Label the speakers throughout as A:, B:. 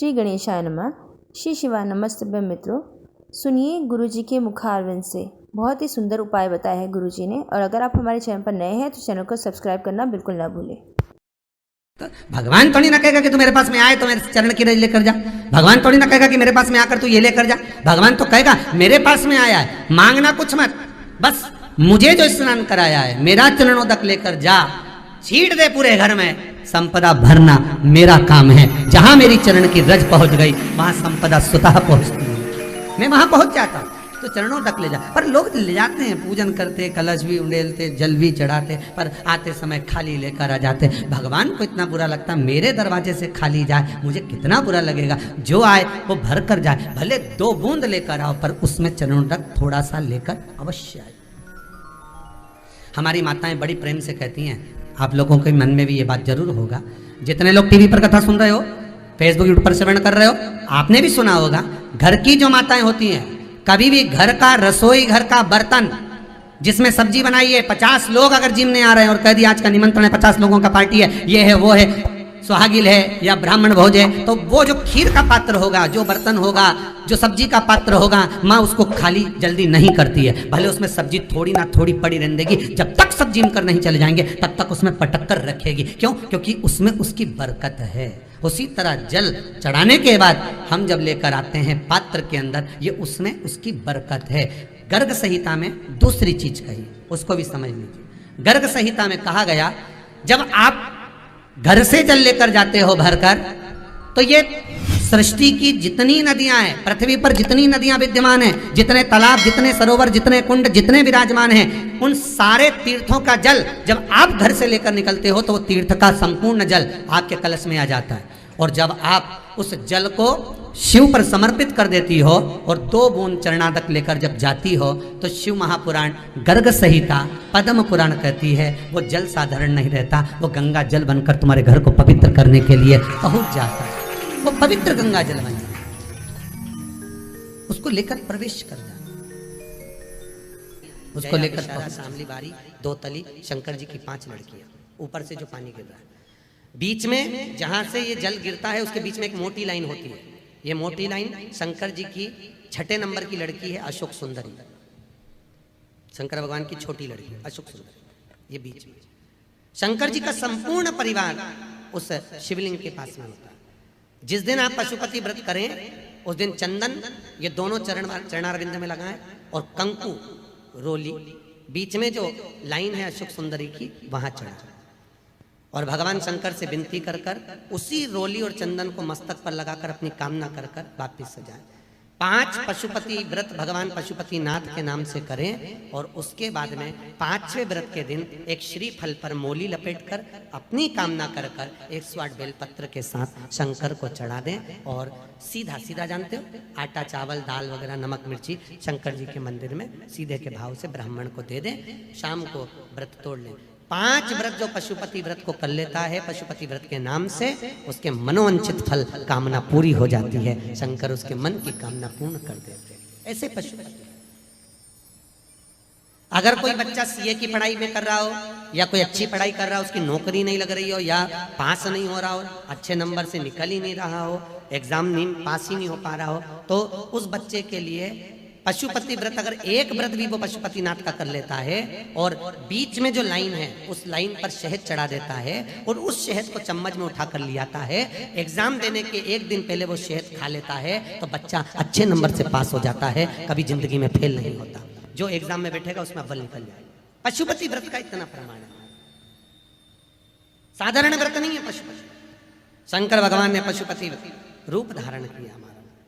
A: श्री गणेशाय नमः। श्री शिवाय नमस्तुभ्यं मित्रों। सुनिए गुरुजी के मुखारविंद से बहुत ही सुंदर उपाय बताया है गुरुजी ने। और अगर आप हमारे चैनल पर नए हैं तो चैनल को सब्सक्राइब करना बिल्कुल ना भूलें।
B: तो भगवान थोड़ी ना कहेगा कि तू मेरे पास में आए तो मेरे चरण की रज लेकर जा। भगवान थोड़ी ना कहेगा कि मेरे पास में आकर तू ये लेकर जा। भगवान तो कहेगा मेरे पास में आया है, मांगना कुछ मत, बस मुझे जो स्नान कराया है मेरा चरणोदक लेकर जा, छीट दे पूरे घर में, संपदा भरना मेरा काम है। जहां मेरी चरण की रज पहुंच गई वहां संपदा स्वतः पहुंचती है, मैं वहां पहुंच जाता हूं। तो चरणों तक ले जा। पर लोग ले जाते हैं, पूजन करते, कलश भी उड़ेलते, जल भी चढ़ाते, पर आते समय खाली लेकर आ जाते। भगवान को इतना बुरा लगता, मेरे दरवाजे से खाली जाए मुझे कितना बुरा लगेगा। जो आए वो भर कर जाए, भले 2 बूंद लेकर आओ पर उसमें चरणों तक थोड़ा सा लेकर अवश्य आए। हमारी माताएं बड़ी प्रेम से कहती हैं, आप लोगों के मन में भी ये बात जरूर होगा, जितने लोग टीवी पर कथा सुन रहे हो, फेसबुक यूट्यूब पर श्रवण कर रहे हो, आपने भी सुना होगा, घर की जो माताएं होती हैं, कभी भी घर का रसोई घर का बर्तन जिसमें सब्जी बनाई है, 50 लोग अगर जिम में आ रहे हैं और कह दिया आज का निमंत्रण है, 50 लोगों का पार्टी है, ये है वो है, सुहागिल है या ब्राह्मण भोज है, तो वो जो खीर का पात्र होगा, जो बर्तन होगा, जो सब्जी का पात्र होगा, माँ उसको खाली जल्दी नहीं करती है। भले उसमें सब्जी थोड़ी ना थोड़ी पड़ी रहने देगी, जब तक सब जिम कर नहीं चले जाएंगे तब तक उसमें पटक कर रखेगी। क्यों? क्योंकि उसमें उसकी बरकत है। उसी तरह जल चढ़ाने के बाद हम जब लेकर आते हैं पात्र के अंदर, ये उसमें उसकी बरकत है। गर्ग संहिता में दूसरी चीज कही, उसको भी समझ लीजिए। गर्ग संहिता में कहा गया, जब आप घर से जल लेकर जाते हो भरकर, तो ये सृष्टि की जितनी नदियां हैं, पृथ्वी पर जितनी नदियां विद्यमान हैं, जितने तालाब, जितने सरोवर, जितने कुंड, जितने विराजमान हैं, उन सारे तीर्थों का जल जब आप घर से लेकर निकलते हो तो वो तीर्थ का संपूर्ण जल आपके कलश में आ जाता है। और जब आप उस जल को शिव पर समर्पित कर देती हो और 2 बूंद चरणादक लेकर जब जाती हो, तो शिव महापुराण गर्ग संहिता पद्म पुराण कहती है वो जल साधारण नहीं रहता, वो गंगा जल बनकर तुम्हारे घर को पवित्र करने के लिए पहुंच जाता है। वो पवित्र गंगा जल बन जाता, उसको लेकर प्रवेश कर जाता, उसको लेकर सामली बारी, 2 तली, शंकर जी की 5 लड़कियां, ऊपर से जो पानी गिर रहा है, बीच में जहां से ये जल गिरता है उसके बीच में एक मोटी लाइन होती है। ये मोटी लाइन शंकर जी की 6ठे नंबर की लड़की है, अशोक सुंदरी, शंकर भगवान की छोटी लड़की अशोक सुंदरी। ये बीच में शंकर जी का संपूर्ण परिवार उस शिवलिंग के पास में होता है। जिस दिन आप पशुपति व्रत करें उस दिन चंदन ये दोनों चरणारविंद में लगाएं और कंकु रोली बीच में जो लाइन है अशोक सुंदरी की वहां चढ़ा और भगवान शंकर से विनती कर कर उसी रोली और चंदन को मस्तक पर लगाकर अपनी कामना कर कर वापिस सजाएं। 5 पशुपति व्रत भगवान पशुपति नाथ के नाम से करें और उसके बाद में 5वें व्रत के दिन एक श्रीफल पर मोली लपेटकर अपनी कामना कर कर 108 बेलपत्र के साथ शंकर को चढ़ा दें और सीधा सीधा जानते हो, आटा चावल दाल वगैरह नमक मिर्ची शंकर जी के मंदिर में सीधे के भाव से ब्राह्मण को दे दें। शाम को व्रत तोड़ लें। 5 व्रत जो पशुपति व्रत को कर लेता है पशुपति व्रत के नाम से, उसके मनोवांछित फल कामना पूरी हो जाती है। शंकर उसके मन की कामना पूर्ण कर देते हैं। ऐसे पशुपति। अगर कोई बच्चा सीए की पढ़ाई में कर रहा हो या कोई अच्छी पढ़ाई कर रहा हो, उसकी नौकरी नहीं लग रही हो या पास नहीं हो रहा हो, अच्छे नंबर से निकल ही नहीं रहा हो, एग्जाम नहीं पास ही नहीं हो पा रहा हो, तो उस बच्चे के लिए पशुपति व्रत अगर एक व्रत भी वो पशुपति नाथ का कर लेता है और बीच में जो लाइन है उस लाइन पर शहद चढ़ा देता है और उस शहद को चम्मच में उठा कर लियाता है, एग्जाम देने के 1 दिन पहले वो शहद खा लेता है तो बच्चा अच्छे नंबर से पास हो जाता है, कभी जिंदगी में फेल नहीं होता। जो एग्जाम में बैठेगा उसमें अव्वल निकल जाएगा। पशुपति व्रत का इतना प्रमाण है, साधारण व्रत नहीं है पशुपति। शंकर भगवान ने पशुपति रूप धारण किया।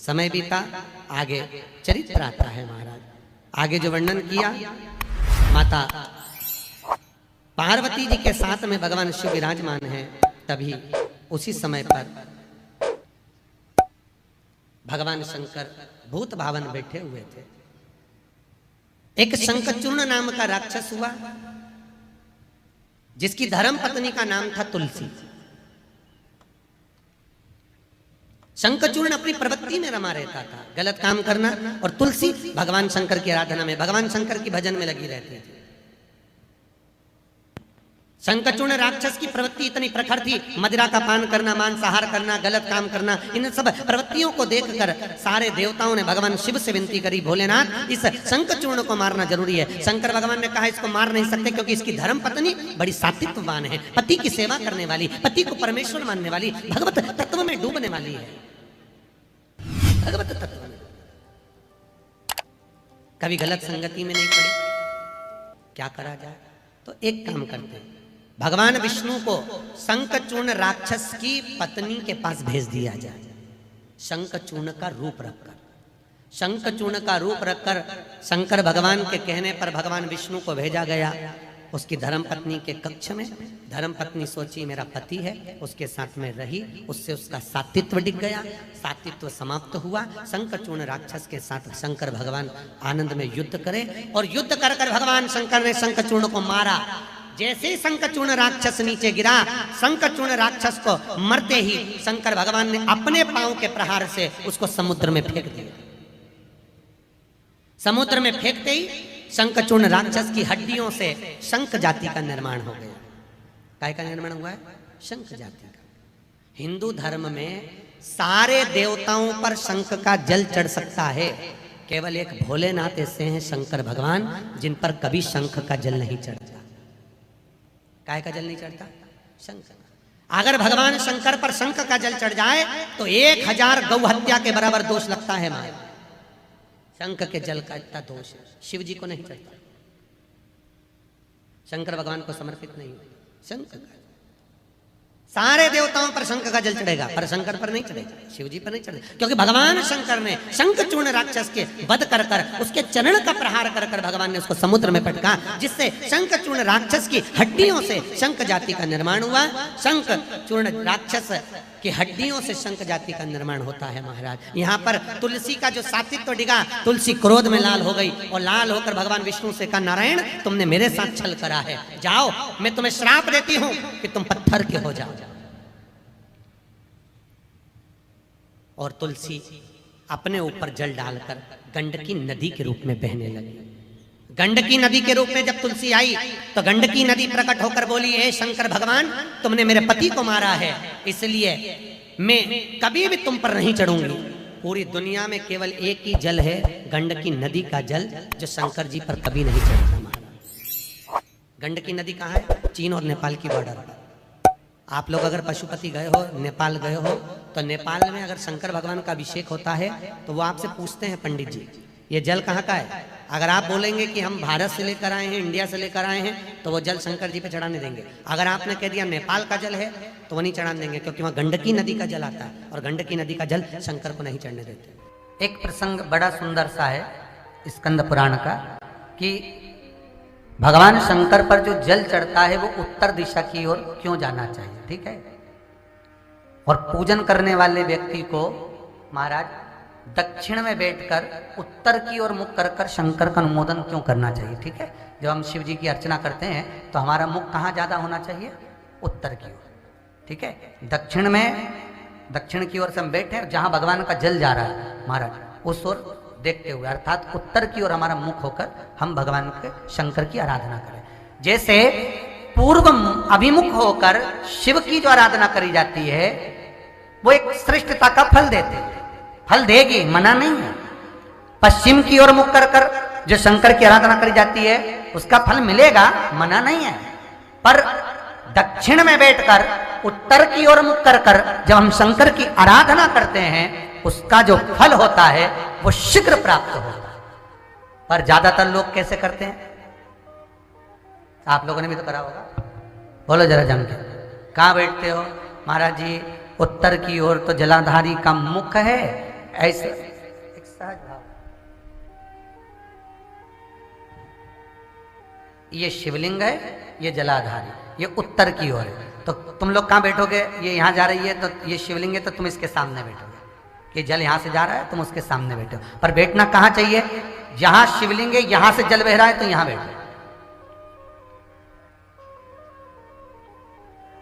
B: समय बीता, आगे चरित्र आता है महाराज। आगे जो वर्णन किया, माता पार्वती जी के साथ में भगवान शिव विराजमान है, तभी उसी समय पर भगवान शंकर भूत भावन बैठे हुए थे। एक शंखचूर्ण नाम का राक्षस हुआ जिसकी धर्म पत्नी का नाम था तुलसी। शंखचूर्ण अपनी प्रवृत्ति में रमा रहता था, गलत काम करना, और तुलसी भगवान शंकर की आराधना में, भगवान शंकर की भजन में लगी रहती थी। शंखचूर्ण राक्षस की प्रवृत्ति इतनी प्रखर थी, मदिरा का पान करना, मांसाहार करना, गलत काम करना, इन सब प्रवृत्तियों को देखकर सारे देवताओं ने भगवान शिव से विनती करी, भोलेनाथ इस शंखचूर्ण को मारना जरूरी है। शंकर भगवान ने कहा इसको मार नहीं सकते क्योंकि इसकी धर्म पत्नी बड़ी सात्विकवान है, पति की सेवा करने वाली, पति को परमेश्वर मानने वाली, भगवत तत्व में डूबने वाली है, भगवत तत्व में कभी गलत संगति में नहीं पड़ी। क्या करा जाए? तो एक काम करते हैं, भगवान विष्णु को शंखचूर्ण राक्षस की पत्नी के पास भेज दिया जाए, शंखचूर्ण का रूप रखकर। शंखचूर्ण का रूप रखकर शंकर भगवान के कहने पर भगवान विष्णु को भेजा गया उसकी धर्मपत्नी के कक्ष में। धर्मपत्नी सोची मेरा पति है, उसके साथ में रही, उससे उसका सात्वित्व दिख गया, सात्वित्व समाप्त हुआ। शंखचूर्ण राक्षस के साथ शंकर भगवान आनंद में युद्ध करे और युद्ध कर कर भगवान शंकर ने शंखचूर्ण को मारा। जैसे ही शंखचूर्ण राक्षस नीचे गिरा, शंखचूर्ण राक्षस को मरते ही शंकर भगवान ने अपने पांव के प्रहार से उसको समुद्र में फेंक दिया। समुद्र में फेंकते ही शंखचूर्ण राक्षस की हड्डियों से शंख जाति का निर्माण हो गया। काय का निर्माण हुआ है? शंख जाति का। हिंदू धर्म में सारे देवताओं पर शंख का जल चढ़ सकता है, केवल एक भोलेनाथ ऐसे हैं शंकर भगवान जिन पर कभी शंख का जल नहीं चढ़ता। काय का जल नहीं चढ़ता? शंख। अगर भगवान शंकर पर शंख का जल चढ़ जाए तो 1000 गौ हत्या के बराबर दोष लगता है। मां शंख के जल का इतना दोष है, शिव जी को नहीं चढ़ता, शंकर भगवान को समर्पित नहीं। शंख का सारे देवताओं पर शंख का जल चढ़ेगा पर शंकर पर नहीं चढ़ेगा, शिव जी पर नहीं चढ़ेगा, क्योंकि भगवान शंकर ने शंखचूर्ण राक्षस के वध कर कर उसके चरण का प्रहार कर कर भगवान ने उसको समुद्र में पटका, जिससे शंखचूर्ण राक्षस की हड्डियों से शंख जाति का निर्माण हुआ। शंखचूर्ण राक्षस की हड्डियों से शंख जाति का निर्माण होता है। महाराज यहाँ पर तुलसी का जो सात्वित्व डिगा, तुलसी क्रोध में लाल हो गई और लाल होकर भगवान विष्णु से कहा नारायण तुमने मेरे साथ छल करा है, जाओ मैं तुम्हें श्राप देती हूं कि तुम पत्थर के हो जाओ। और तुलसी अपने ऊपर जल डालकर गंडकी नदी के रूप में बहने लगी। गंडकी नदी के रूप में जब तुलसी आई तो गंडकी नदी प्रकट होकर बोली, हे शंकर भगवान तुमने मेरे पति को मारा है, इसलिए मैं कभी भी तुम पर नहीं चढ़ूंगी। पूरी दुनिया में केवल एक ही जल है, गंडकी नदी का जल, जो शंकर जी पर कभी नहीं चढ़ता। महाराज गंडकी नदी कहाँ है? चीन और नेपाल की बॉर्डर पर। आप लोग अगर पशुपति गए हो, नेपाल गए हो, तो नेपाल में अगर शंकर भगवान का अभिषेक होता है तो वो आपसे पूछते हैं पंडित जी ये जल कहाँ का है। अगर आप बोलेंगे कि हम भारत से लेकर आए हैं, इंडिया से लेकर आए हैं, तो वो जल शंकर जी पे चढ़ाने देंगे। अगर आपने कह दिया नेपाल का जल है तो वो नहीं चढ़ाने देंगे, क्योंकि वहाँ गंडकी नदी का जल आता है और गंडकी नदी का जल शंकर को नहीं चढ़ने देते। एक प्रसंग बड़ा सुंदर सा है स्कंद पुराण का, कि भगवान शंकर पर जो जल चढ़ता है वो उत्तर दिशा की ओर क्यों जाना चाहिए, ठीक है। और पूजन करने वाले व्यक्ति को महाराज दक्षिण में बैठकर उत्तर की ओर मुख कर कर शंकर का अनुमोदन क्यों करना चाहिए, ठीक है। जब हम शिव जी की अर्चना करते हैं तो हमारा मुख कहाँ ज्यादा होना चाहिए? उत्तर की ओर, ठीक है। दक्षिण में, दक्षिण की ओर से हम बैठे जहां भगवान का जल जा रहा है महाराज उस ओर देखते हुए, अर्थात उत्तर की ओर हमारा मुख होकर हम भगवान के शंकर की आराधना करें। जैसे पूर्व अभिमुख होकर शिव की जो आराधना करी जाती है वो एक श्रेष्ठता का फल देते हैं, फल देगी, मना नहीं है। पश्चिम की ओर मुख कर कर जो शंकर की आराधना करी जाती है उसका फल मिलेगा, मना नहीं है। पर दक्षिण में बैठकर उत्तर की ओर मुख कर कर जब हम शंकर की आराधना करते हैं उसका जो फल होता है वो शीघ्र प्राप्त होता है। पर ज्यादातर लोग कैसे करते हैं? आप लोगों ने भी तो करा होगा, बोलो जरा जम के। कहाँ बैठते हो? महाराज जी उत्तर की ओर तो जलाधारी का मुख है, ऐसे एक सहज भाव। ये शिवलिंग है, ये जलाधारी, ये उत्तर की ओर है। तो तुम लोग कहाँ बैठोगे? ये यहाँ जा रही है तो ये शिवलिंग है तो तुम इसके सामने बैठोगे। ये जल यहाँ से जा रहा है तुम उसके सामने बैठो। पर बैठना कहाँ चाहिए? जहां शिवलिंग है यहां से जल बह रहा है तो यहां बैठो।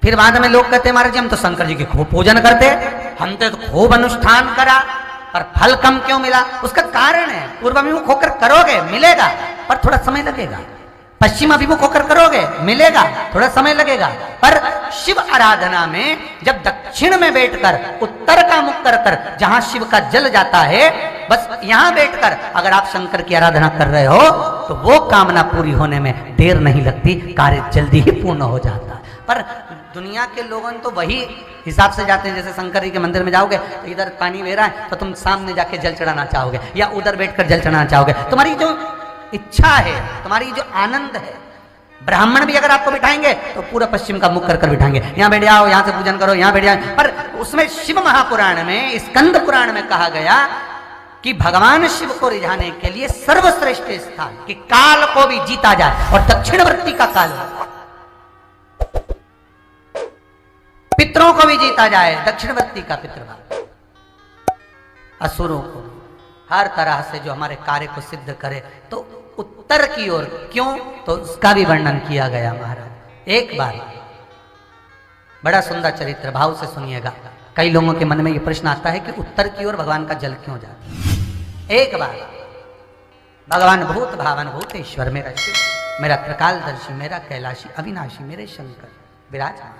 B: फिर बाद में लोग कहते हैं महाराज जी हम तो शंकर जी की खूब पूजन करते, हमने तो खूब अनुष्ठान करा पर फल कम क्यों मिला? उसका कारण है पूर्वाभिमुख होकर करोगे मिलेगा पर थोड़ा समय लगेगा। पश्चिम अभिमुख होकर करोगे मिलेगा, थोड़ा समय लगेगा, पर शिव आराधना में जब दक्षिण में बैठकर उत्तर का मुख कर कर जहां शिव का जल जाता है, बस यहां बैठकर अगर आप शंकर की आराधना कर रहे हो तो वो कामना पूरी होने में देर नहीं लगती, कार्य जल्दी ही पूर्ण हो जाता है। पर दुनिया के लोगों तो वही हिसाब से जाते हैं, जैसे शंकर जी के मंदिर में जाओगे तो इधर पानी बह रहा है तो तुम सामने जाके जल चढ़ाना चाहोगे, या उधर बैठकर जल चढ़ाना चाहोगे। तुम्हारी जो इच्छा है, तुम्हारी जो आनंद है, ब्राह्मण भी अगर आपको बिठाएंगे तो पूरा पश्चिम का मुख कर कर बिठाएंगे, यहाँ बैठ जाओ, यहाँ से पूजन करो, यहाँ बैठ जाओ। पर उसमें शिव महापुराण में, स्कंद पुराण में कहा गया कि भगवान शिव को रिझाने के लिए सर्वश्रेष्ठ स्थान कि काल को भी जीता जाए, और दक्षिणवर्ती का काल, पितरों को भी जीता जाए, दक्षिणवर्ती का पितृभाव, असुरों को, हर तरह से जो हमारे कार्य को सिद्ध करे, तो उत्तर की ओर क्यों, तो उसका भी वर्णन किया गया महाराज। एक बार बड़ा सुंदर चरित्र भाव से सुनिएगा। कई लोगों के मन में यह प्रश्न आता है कि उत्तर की ओर भगवान का जल क्यों जाता है। एक बार भगवान भूत भावन भूतेश्वर, मेरा शिव, मेरा त्रिकालदर्शी, मेरा कैलाशी अविनाशी, मेरे शंकर विराजमान